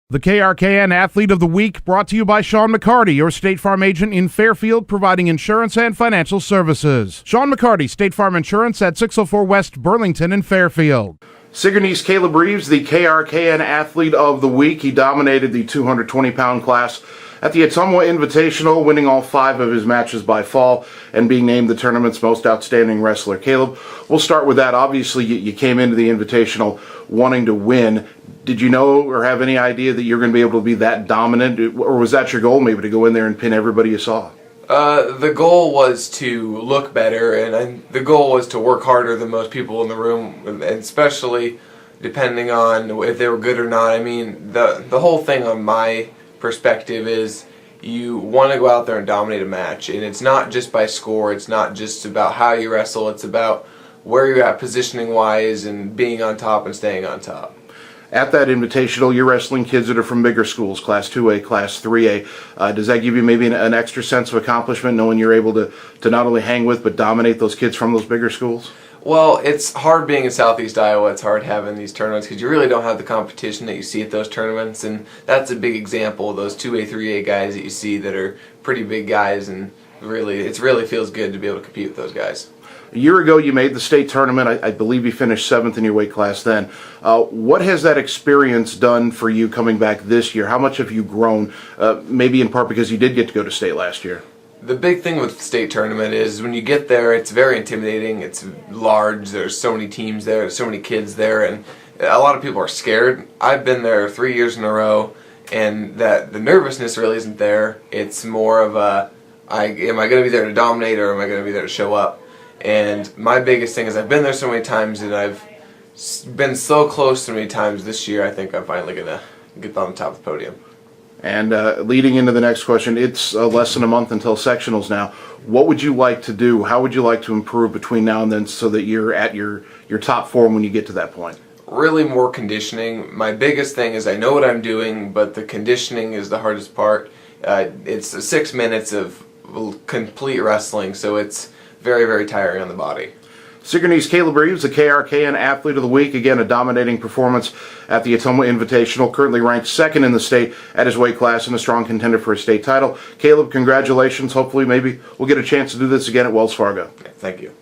The KRKN Athlete of the Week brought to you by Sean McCarty, your State Farm agent in Fairfield, providing insurance and financial services. Sean McCarty, State Farm Insurance at 604 West Burlington in Fairfield. Sigourney's Kaleb Reeves, the KRKN Athlete of the Week. He dominated the 220-pound class at the Ottumwa Invitational, winning all 5 of his matches by fall and being named the tournament's most outstanding wrestler. Kaleb, we'll start with that. Obviously, you came into the Invitational wanting to win. Did you know or have any idea that you're going to be able to be that dominant, or was that your goal, maybe to go in there and pin everybody you saw? The goal was to look better, and the goal was to work harder than most people in the room, and especially depending on if they were good or not. I mean, the whole thing on my perspective is you want to go out there and dominate a match, and it's not just by score, it's not just about how you wrestle, it's about where you're at positioning-wise and being on top and staying on top. At that Invitational, you're wrestling kids that are from bigger schools, Class 2A, Class 3A. Does that give you maybe an extra sense of accomplishment, knowing you're able to not only hang with but dominate those kids from those bigger schools? Well, it's hard being in Southeast Iowa. It's hard having these tournaments because you really don't have the competition that you see at those tournaments, and that's a big example of those 2A, 3A guys that you see that are pretty big guys, and it really feels good to be able to compete with those guys. A year ago, you made the state tournament. I believe you finished 7th in your weight class then. What has that experience done for you coming back this year? How much have you grown, maybe in part because you did get to go to state last year? The big thing with the state tournament is when you get there, it's very intimidating. It's large. There's so many teams there. There's so many kids there, and a lot of people are scared. I've been there 3 years in a row, and the nervousness really isn't there. It's more of am I going to be there to dominate, or am I going to be there to show up? And my biggest thing is I've been there so many times, and I've been so close so many times this year. I think I'm finally going to get on the top of the podium. And leading into the next question, it's less than a month until sectionals now. What would you like to do? How would you like to improve between now and then so that you're at your top form when you get to that point? Really more conditioning. My biggest thing is I know what I'm doing, but the conditioning is the hardest part. It's 6 minutes of complete wrestling, so it's very, very tiring on the body. Sigourney's Kaleb Reeves, the KRKN Athlete of the Week. Again, a dominating performance at the Ottumwa Invitational. Currently ranked 2nd in the state at his weight class and a strong contender for a state title. Kaleb, congratulations. Hopefully maybe we'll get a chance to do this again at Wells Fargo. Okay, thank you.